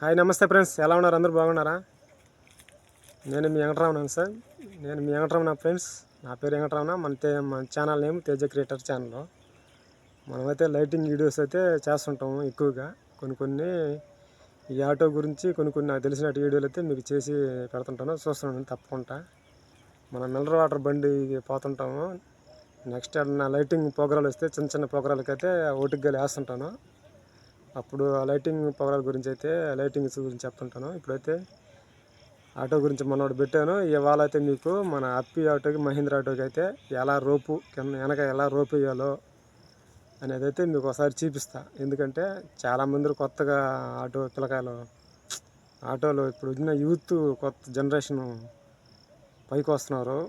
Hi నమస్తే friends, ఎలా ఉన్నారు? అందరూ బాగున్నారా? నేను మీ వెంకటరమణ సార్. మీ వెంకటరమణ ఫ్రెండ్స్. నా పేరు వెంకటరమణ. మన channel name Teja creator channel. మనమైతే లైటింగ్ వీడియోస్ అయితే చేస్తుంటాము ఎక్కువగా. కొన్ని ఈ ఆటో గురించి కొన్ని నాకు తెలిసిన వీడియోలు అయితే మీకు చేసి పెడుతుంటాను, చూస్తున్నాను తప్పకుండా. మనం మినరల్ వాటర్ బండి పోతుంటాము. నెక్స్ట్ నా లైటింగ్ ప్రోగ్రాలు వస్తే చిన్న ప్రోగ్రాలకైతే ఓటిగ్గా వేస్తుంటాను. అప్పుడు ఆ లైటింగ్ ప్రోగ్రాల గురించి అయితే లైటింగ్స్ గురించి చెప్తుంటాను. ఇప్పుడైతే ఆటో గురించి మనోడు పెట్టాను. ఇవాళ అయితే మీకు మన అప్పి ఆటోకి, మహీంద్రా ఆటోకి అయితే ఎలా రోపు వెనక ఎలా రోపు వేయాలో అనేది అయితే మీకు ఒకసారి చూపిస్తా. ఎందుకంటే చాలామంది కొత్తగా ఆటో పిల్లకాయలు ఆటోలో ఇప్పుడు వచ్చిన యూత్ కొత్త జనరేషన్ పైకి వస్తున్నారు.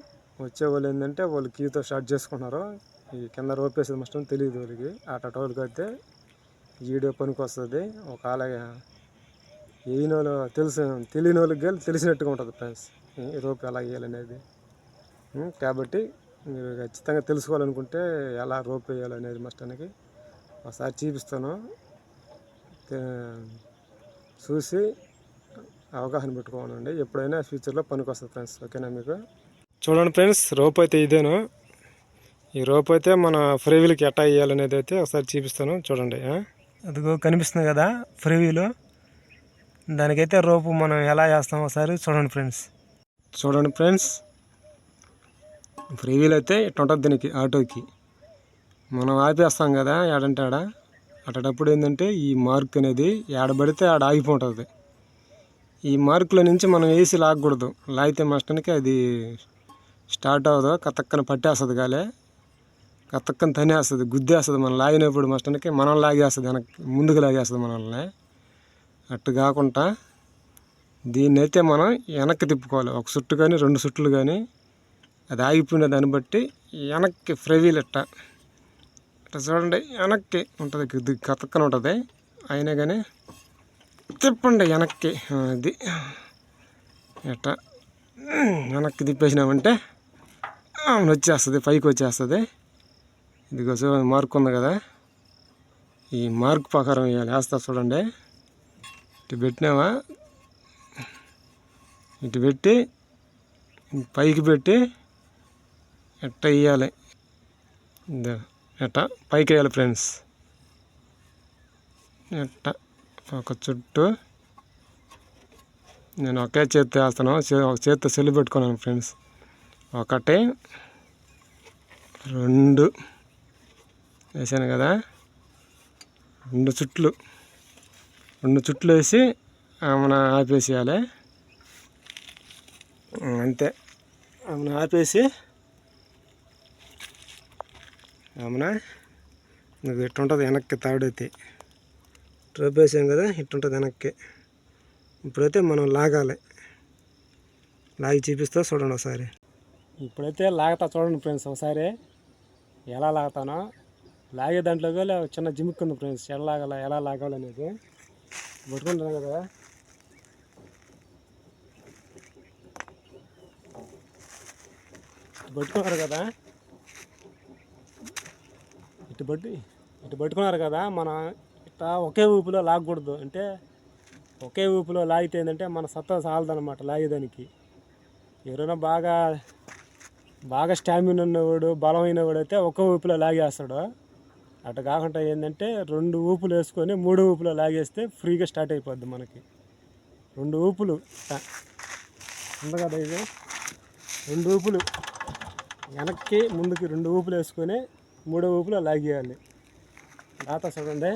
వచ్చేవాళ్ళు ఏంటంటే వాళ్ళు కీతో స్టార్ట్ చేసుకుంటున్నారు. ఈ కింద రోప్ వేసేది మస్ట్ తెలియదు వాళ్ళకి. ఆటోకి అయితే వీడియో పనికి వస్తుంది. ఒకవేళ వేయని వాళ్ళు తెలియని వాళ్ళకి తెలిసినట్టుగా ఉంటుంది ఫ్రెండ్స్, ఈ రోప్ ఎలా వేయాలనేది. కాబట్టి మీరు ఖచ్చితంగా తెలుసుకోవాలనుకుంటే ఎలా రోప్ వేయాలనేది మస్టానికి ఒకసారి చూపిస్తాను. చూసి అవగాహన పెట్టుకోవాలండి. ఎప్పుడైనా ఫ్యూచర్లో పనికి వస్తుంది ఫ్రెండ్స్. ఓకేనా? మీకు చూడండి ఫ్రెండ్స్, రోప్ అయితే ఇదేను. ఈ రోప్ అయితే మన ఫ్రీవీల్కి ఎట్టా వేయాలనేది అయితే ఒకసారి చూపిస్తాను. చూడండి. అదిగో కనిపిస్తుంది కదా ఫ్రీవీలు. దానికైతే రోపు మనం ఎలా వేస్తాం ఒకసారి చూడండి ఫ్రెండ్స్. ఫ్రీవీల్ అయితే ఇట్లా ఉంటుంది దీనికి. ఆటోకి మనం ఆపేస్తాం కదా ఏడంటే ఆడ. అటప్పుడు ఏంటంటే ఈ మార్క్ అనేది ఏడబడితే ఆడ ఆగిపోతుంది. ఈ మార్కుల నుంచి మనం వేసి లాగకూడదు. లాగితే మస్టానికి అది స్టార్ట్ అవ్వదు, కతక్కన పట్టేస్తుంది. గాలే కతక్కన తనేస్తుంది, గుద్దేస్తుంది. మనం లాగినప్పుడు మస్టానికి మనం లాగేస్తుంది, ముందుకు లాగేస్తుంది మనల్ని. అట్టు కాకుండా దీన్ని అయితే మనం వెనక్కి తిప్పుకోవాలి. ఒక చుట్టు కానీ 2 చుట్లు కానీ. అది ఆగిపోయిన దాన్ని బట్టి వెనక్కి ఫ్రీవీల్ ఇట్లా చూడండి. వెనక్కి ఉంటుంది, కతక్కన ఉంటుంది. అయినా కానీ తిప్పండి వెనక్కి. అది ఇట్లా వెనక్కి తిప్పేసినామంటే వచ్చేస్తుంది, పైకి వచ్చేస్తుంది. ఇదిగో మార్క్ ఉంది కదా, ఈ మార్క్ ప్రకారం వేస్తా చూడండి. ఇటు పెట్టినావా, ఇటు పెట్టి పైకి పెట్టి ఎట్ట వేయాలి, ఎట్ట పైకి వేయాలి ఫ్రెండ్స్. ఎట్ట ఒక చుట్టూ నేను ఒకే చేత్తో వేస్తాను. ఒక చేత్తో సెల్లు పెట్టుకున్నాను ఫ్రెండ్స్. 1 2 వేసాను కదా. 2 చుట్లు వేసి మన ఆపేసేయాలి. అంతే. మన ఆపేసి మన ఇట్టుంటుంది వెనక్కి. తాడైతే ట్రప్ వేసాం కదా, ఇట్టుంటుంది వెనక్కి. ఇప్పుడైతే మనం లాగాలి. లాగి చూపిస్తా చూడండి ఒకసారి. ఇప్పుడైతే లాగుతా చూడండి ఫ్రెండ్స్ ఒకసారి ఎలా లాగుతానో. లాగే దాంట్లో చిన్న జిమ్ముక్కుంది ఫ్రెండ్స్. ఎలా లాగాలనేది పట్టుకుంటాను కదా. పట్టుకున్నారు కదా, ఇటు పట్టుకున్నారు కదా. మనం ఇట్లా ఒకే ఊపిలో లాగకూడదు. అంటే ఒకే ఊపిలో లాగితే ఏంటంటే మన సత్తా సాలదనమాట లాగేదానికి. ఎవరైనా బాగా స్టామినా ఉన్నవాడు, బలమైన వాడు అయితే ఒక్క ఊపిలో లాగేస్తాడు. అట్లా కాకుండా ఏంటంటే 2 ఊపులు వేసుకొని 3 ఊపులో లాగేస్తే ఫ్రీగా స్టార్ట్ అయిపోద్ది మనకి. 2 ఊపులు ఉంది కదా, ఇది 2 ఊపులు వెనక్కి ముందుకి 2 ఊపులు వేసుకొని 3 ఊపులో లాగేయాలి. దాత చూడండి.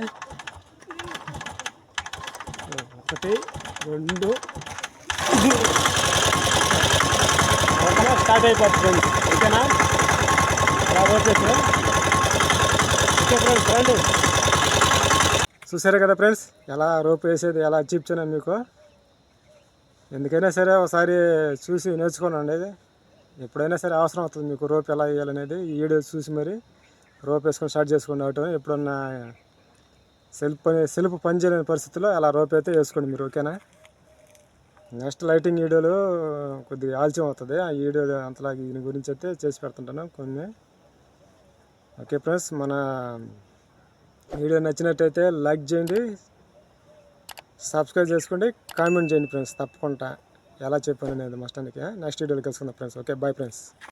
1 2 స్టార్ట్ అయిపోతుంది ఫ్రెండ్స్. ఓకేనా? చూసారు కదా ఫ్రెండ్స్, ఎలా రోప్ వేసేది ఎలా చూపించాను మీకు. ఎందుకైనా సరే ఒకసారి చూసి నేర్చుకోనండి. ఎప్పుడైనా సరే అవసరం అవుతుంది మీకు రోప్ ఎలా వేయాలనేది. ఈ వీడియో చూసి మరి రోప్ వేసుకొని స్టార్ట్ చేసుకోండి ఆటో. ఎప్పుడన్నా సెల్ఫ్ పని చేయలేని పరిస్థితుల్లో అలా రోప్ అయితే వేసుకోండి మీరు. ఓకేనా? నెక్స్ట్ లైటింగ్ వీడియోలు కొద్దిగా ఆలస్యం అవుతుంది. ఆ వీడియో అంతలా దీని గురించి అయితే చేసి పెడుతుంటాను కొన్ని. ఓకే ఫ్రెండ్స్, మన వీడియో నచ్చినట్టయితే లైక్ చేయండి, సబ్స్క్రైబ్ చేసుకోండి, కామెంట్ చేయండి ఫ్రెండ్స్. తప్పకుండా ఎలా చెప్పాను అనేది మస్టానికి. నెక్స్ట్ వీడియోలో కలుసుకుందాం ఫ్రెండ్స్. Okay, bye friends.